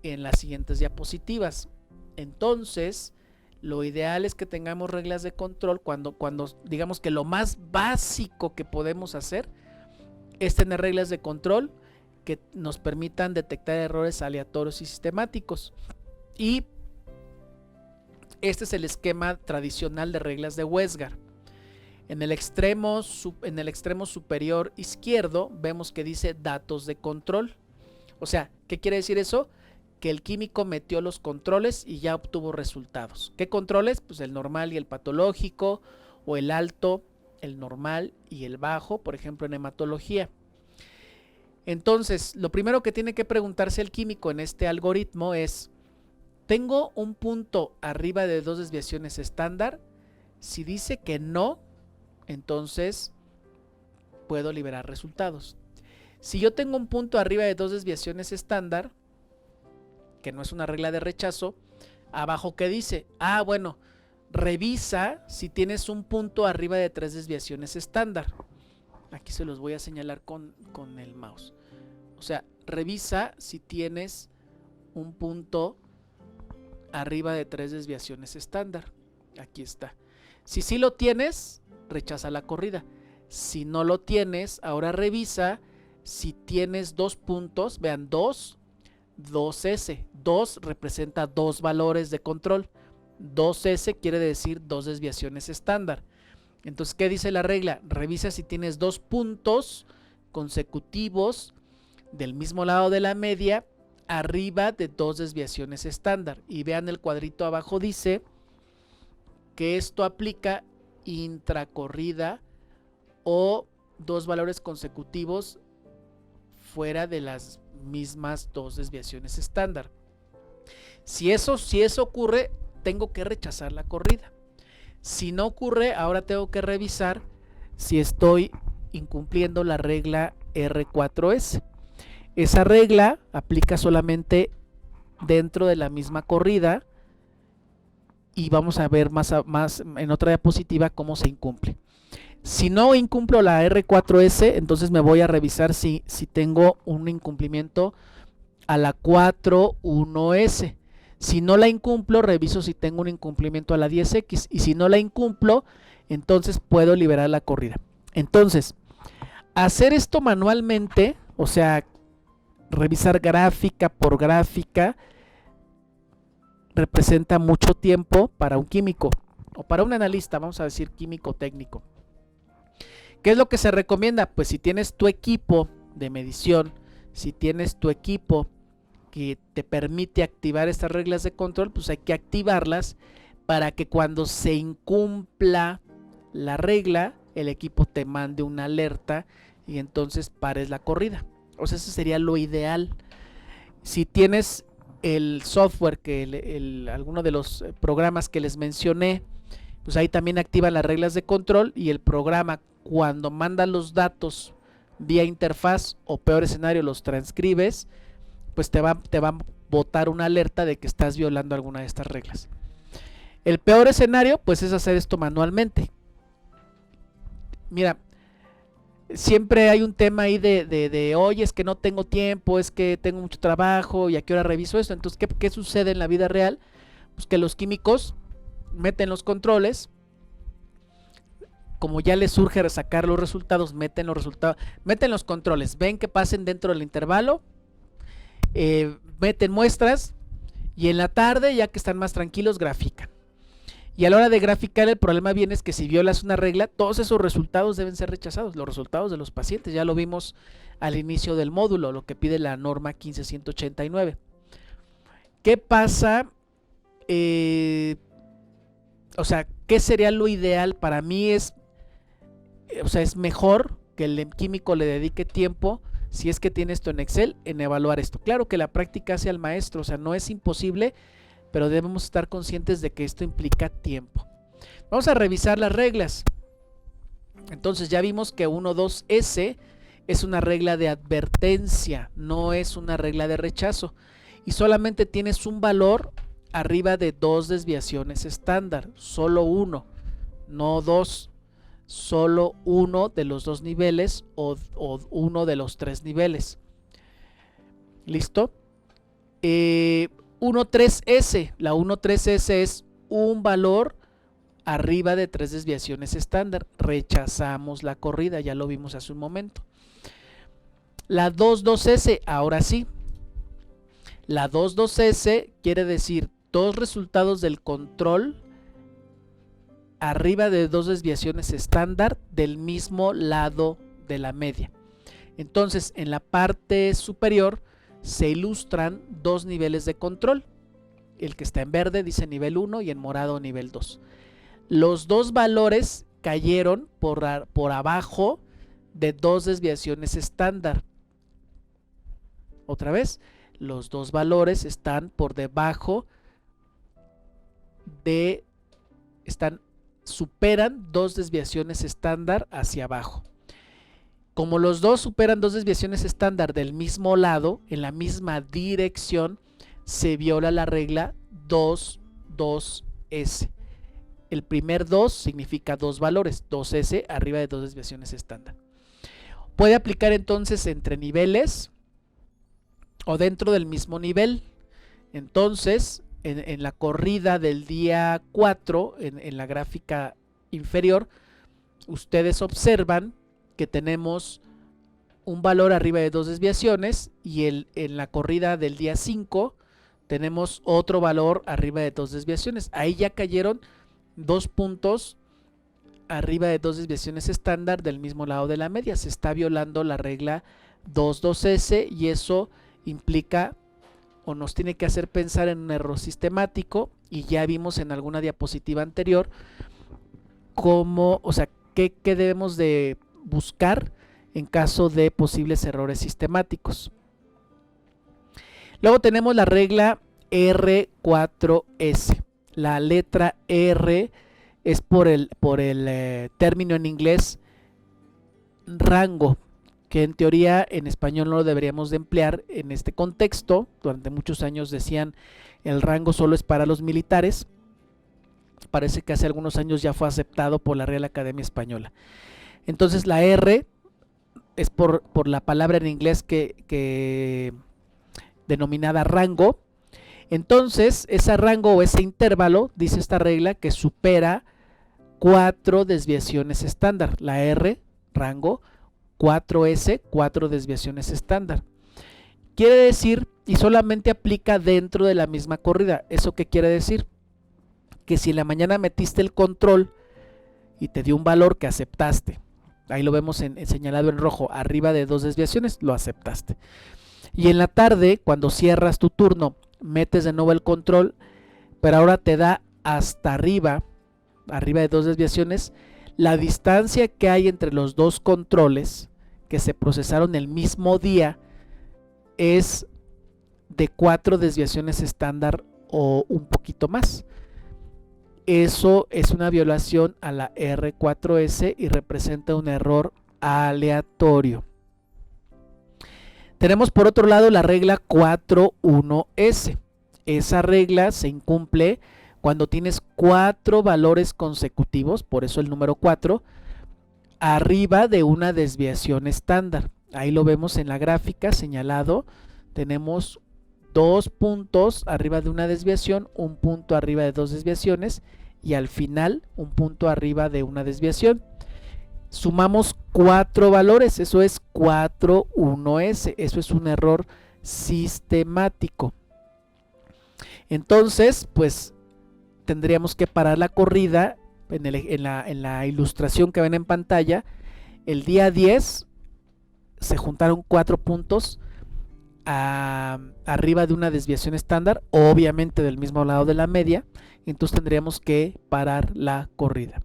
en las siguientes diapositivas. Entonces, lo ideal es que tengamos reglas de control cuando digamos que lo más básico que podemos hacer es tener reglas de control que nos permitan detectar errores aleatorios y sistemáticos. Y este es el esquema tradicional de reglas de Westgard. En el extremo superior izquierdo vemos que dice datos de control. O sea, ¿qué quiere decir eso? Que el químico metió los controles y ya obtuvo resultados. ¿Qué controles? Pues el normal y el patológico, o el alto, el normal y el bajo, por ejemplo en hematología. Entonces, lo primero que tiene que preguntarse el químico en este algoritmo es: ¿tengo un punto arriba de 2 desviaciones estándar? Si dice que no, entonces puedo liberar resultados. Si yo tengo un punto arriba de 2 desviaciones estándar, que no es una regla de rechazo, abajo ¿qué dice? Ah, bueno, revisa si tienes un punto arriba de 3 desviaciones estándar. Aquí se los voy a señalar con el mouse. O sea, revisa si tienes un punto arriba de 3 desviaciones estándar. Aquí está. Si sí lo tienes, rechaza la corrida. Si no lo tienes, ahora revisa si tienes 2 puntos. Vean, 2S. 2 representa 2 valores de control. 2S quiere decir 2 desviaciones estándar. Entonces, ¿qué dice la regla? Revisa si tienes 2 puntos consecutivos del mismo lado de la media arriba de 2 desviaciones estándar. Y vean el cuadrito abajo, dice que esto aplica intracorrida o 2 valores consecutivos fuera de las mismas 2 desviaciones estándar. Si eso ocurre, tengo que rechazar la corrida. Si no ocurre, ahora tengo que revisar si estoy incumpliendo la regla R4S. Esa regla aplica solamente dentro de la misma corrida y vamos a ver más en otra diapositiva cómo se incumple. Si no incumplo la R4S, entonces me voy a revisar si tengo un incumplimiento a la 4.1S. Si no la incumplo, reviso si tengo un incumplimiento a la 10X. Y si no la incumplo, entonces puedo liberar la corrida. Entonces, hacer esto manualmente, o sea, revisar gráfica por gráfica, representa mucho tiempo para un químico o para un analista, vamos a decir químico técnico. ¿Qué es lo que se recomienda? Pues si tienes tu equipo de medición, si tienes tu equipo que te permite activar estas reglas de control, pues hay que activarlas para que cuando se incumpla la regla, el equipo te mande una alerta y entonces pares la corrida. O sea, eso sería lo ideal. Si tienes el software, alguno de los programas que les mencioné, pues ahí también activan las reglas de control, y el programa, cuando manda los datos vía interfaz, o peor escenario, los transcribes, pues te va a botar una alerta de que estás violando alguna de estas reglas. El peor escenario, pues, es hacer esto manualmente. Mira, siempre hay un tema ahí de oye, es que no tengo tiempo, es que tengo mucho trabajo, y a qué hora reviso esto. Entonces, ¿qué sucede en la vida real? Pues que los químicos meten los controles, como ya les surge sacar los resultados, meten los controles, ven que pasen dentro del intervalo, meten muestras, y en la tarde, ya que están más tranquilos, grafican. Y a la hora de graficar, el problema viene es que si violas una regla, todos esos resultados deben ser rechazados, los resultados de los pacientes. Ya lo vimos al inicio del módulo, lo que pide la norma 15189. ¿Qué pasa? O sea, ¿qué sería lo ideal? Para mí es mejor que el químico le dedique tiempo, si es que tiene esto en Excel, en evaluar esto. Claro que la práctica hace al maestro, o sea, no es imposible, pero debemos estar conscientes de que esto implica tiempo. Vamos a revisar las reglas. Entonces ya vimos que 1,2S es una regla de advertencia, no es una regla de rechazo, y solamente tienes un valor arriba de 2 desviaciones estándar, solo uno, no 2, solo uno de los 2 niveles o uno de los 3 niveles. ¿Listo? 1,3S, la 1,3S es un valor arriba de 3 desviaciones estándar, rechazamos la corrida, ya lo vimos hace un momento. La 2,2S, ahora sí, la 2,2S quiere decir 2 resultados del control arriba de 2 desviaciones estándar del mismo lado de la media. Entonces, en la parte superior se ilustran 2 niveles de control. El que está en verde dice nivel 1 y en morado nivel 2. Los 2 valores cayeron por abajo de 2 desviaciones estándar. Otra vez, los 2 valores están por debajo superan 2 desviaciones estándar hacia abajo. Como los dos superan 2 desviaciones estándar del mismo lado, en la misma dirección, se viola la regla 2,2S. El primer 2 significa 2 valores, 2S arriba de 2 desviaciones estándar. Puede aplicar entonces entre niveles o dentro del mismo nivel. Entonces, en la corrida del día 4, en la gráfica inferior, ustedes observan que tenemos un valor arriba de 2 desviaciones, y en la corrida del día 5 tenemos otro valor arriba de 2 desviaciones. Ahí ya cayeron 2 puntos arriba de 2 desviaciones estándar del mismo lado de la media. Se está violando la regla 2,2S, y eso implica o nos tiene que hacer pensar en un error sistemático, y ya vimos en alguna diapositiva anterior qué debemos de buscar en caso de posibles errores sistemáticos. Luego tenemos la regla R4S. La letra R es por el término en inglés rango, que en teoría en español no lo deberíamos de emplear en este contexto. Durante muchos años decían el rango solo es para los militares. Parece que hace algunos años ya fue aceptado por la Real Academia Española. Entonces la R es por la palabra en inglés que denominada rango. Entonces ese rango o ese intervalo, dice esta regla, que supera 4 desviaciones estándar. La R, rango, 4S, 4 desviaciones estándar. Quiere decir, y solamente aplica dentro de la misma corrida. ¿Eso qué quiere decir? Que si en la mañana metiste el control y te dio un valor que aceptaste, ahí lo vemos señalado en rojo, arriba de 2 desviaciones, lo aceptaste. Y en la tarde, cuando cierras tu turno, metes de nuevo el control, pero ahora te da hasta arriba de 2 desviaciones, la distancia que hay entre los dos controles que se procesaron el mismo día es de 4 desviaciones estándar o un poquito más. Eso es una violación a la R4S y representa un error aleatorio. Tenemos por otro lado la regla 4.1S. Esa regla se incumple cuando tienes 4 valores consecutivos, por eso el número 4, arriba de una desviación estándar. Ahí lo vemos en la gráfica señalado. Tenemos 2 puntos arriba de una desviación, un punto arriba de 2 desviaciones y al final un punto arriba de una desviación. Sumamos 4 valores, eso es 4.1S, eso es un error sistemático. Entonces, pues tendríamos que parar la corrida en la ilustración que ven en pantalla. El día 10 se juntaron 4 puntos arriba de una desviación estándar, obviamente del mismo lado de la media, entonces tendríamos que parar la corrida.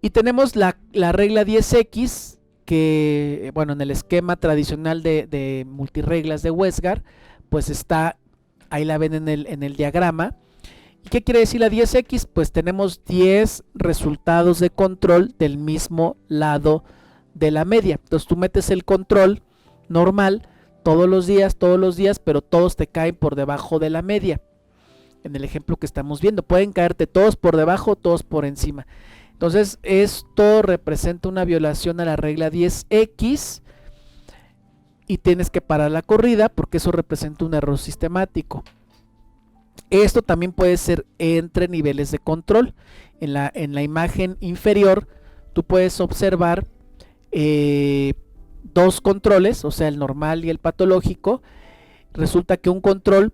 Y tenemos la regla 10X, que bueno, en el esquema tradicional de multirreglas de Westgard, pues está, ahí la ven en el diagrama. ¿Y qué quiere decir la 10X? Pues tenemos 10 resultados de control del mismo lado de la media. Entonces tú metes el control normal todos los días, pero todos te caen por debajo de la media. En el ejemplo que estamos viendo, pueden caerte todos por debajo, todos por encima. Entonces esto representa una violación a la regla 10X y tienes que parar la corrida porque eso representa un error sistemático. Esto también puede ser entre niveles de control. En la imagen inferior tú puedes observar 2 controles, o sea el normal y el patológico. Resulta que un control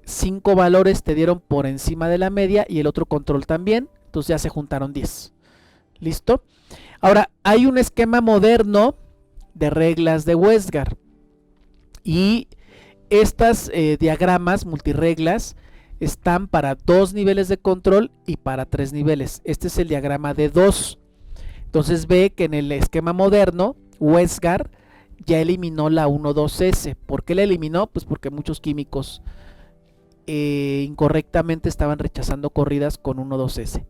5 valores te dieron por encima de la media y el otro control también, entonces ya se juntaron 10. ¿Listo? Ahora hay un esquema moderno de reglas de Westgard y estas diagramas multirreglas están para 2 niveles de control y para 3 niveles. Este es el diagrama de 2. Entonces ve que en el esquema moderno Westgard ya eliminó la 1.2S. ¿Por qué la eliminó? Pues porque muchos químicos incorrectamente estaban rechazando corridas con 1.2S.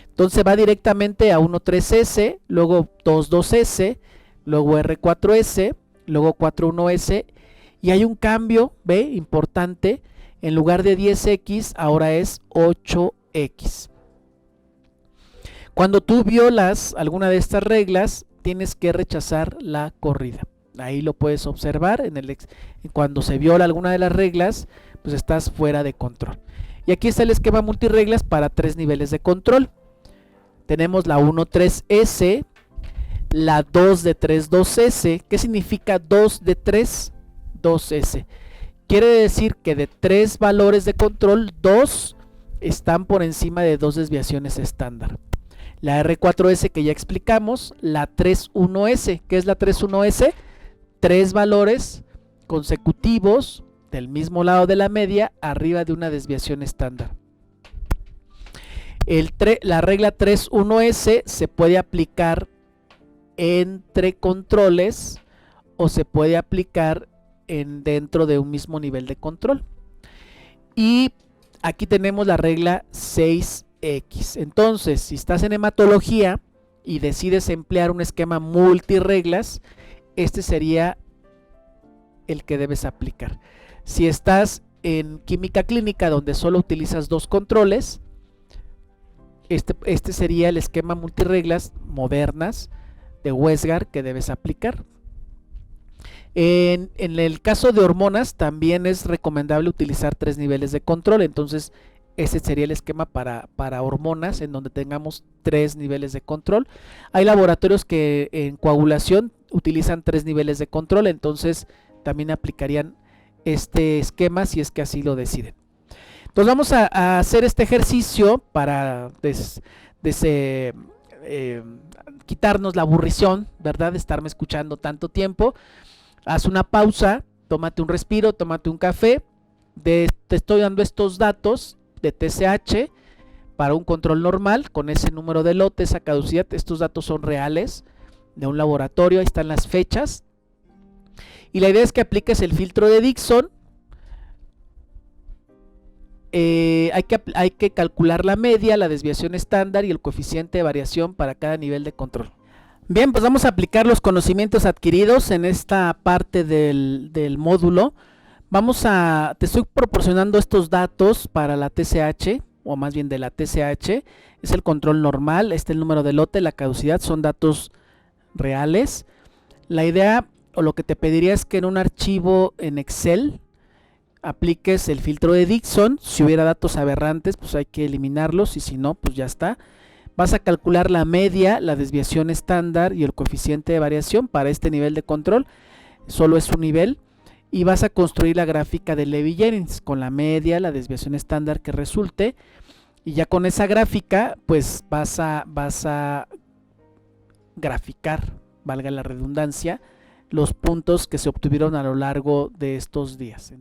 Entonces va directamente a 1.3S, luego 2.2S, luego R4S, luego 4.1S y hay un cambio, ¿ve? Importante. En lugar de 10X ahora es 8X. Cuando tú violas alguna de estas reglas tienes que rechazar la corrida. Ahí lo puedes observar, cuando se viola alguna de las reglas, pues estás fuera de control. Y aquí está el esquema multirreglas para 3 niveles de control. Tenemos la 1.3S, la 2 de 3, 2S. ¿Qué significa 2 de 3, 2S? Quiere decir que de 3 valores de control, 2 están por encima de 2 desviaciones estándar. La R4S que ya explicamos, la 3.1S. ¿Qué es la 3.1S? 3 valores consecutivos del mismo lado de la media arriba de una desviación estándar. La regla 3.1S se puede aplicar entre controles o se puede aplicar dentro de un mismo nivel de control. Y aquí tenemos la regla 6X. Entonces, si estás en hematología y decides emplear un esquema multirreglas, este sería el que debes aplicar. Si estás en química clínica donde solo utilizas 2 controles, este sería el esquema multirreglas modernas de Westgard que debes aplicar. En el caso de hormonas también es recomendable utilizar 3 niveles de control, entonces ese sería el esquema para hormonas en donde tengamos 3 niveles de control. Hay laboratorios que en coagulación utilizan 3 niveles de control, entonces también aplicarían este esquema si es que así lo deciden. Entonces vamos a hacer este ejercicio para quitarnos la aburrición, ¿verdad? De estarme escuchando tanto tiempo. haz una pausa, tómate un respiro, tómate un café, te estoy dando estos datos de TSH para un control normal, con ese número de lote, esa caducidad, estos datos son reales de un laboratorio, ahí están las fechas, y la idea es que apliques el filtro de Dickson. Hay que calcular la media, la desviación estándar y el coeficiente de variación para cada nivel de control. Bien, pues vamos a aplicar los conocimientos adquiridos en esta parte del módulo. Te estoy proporcionando estos datos para la TSH, o más bien de la TSH. Es el control normal, el número de lote, la caducidad, son datos reales. La idea o lo que te pediría es que en un archivo en Excel apliques el filtro de Dickson. Si hubiera datos aberrantes, pues hay que eliminarlos, y si no, pues ya está. Vas a calcular la media, la desviación estándar y el coeficiente de variación para este nivel de control. Solo es un nivel. Y vas a construir la gráfica de Levy-Jennings con la media, la desviación estándar que resulte. Y ya con esa gráfica, pues vas a graficar, valga la redundancia, los puntos que se obtuvieron a lo largo de estos días.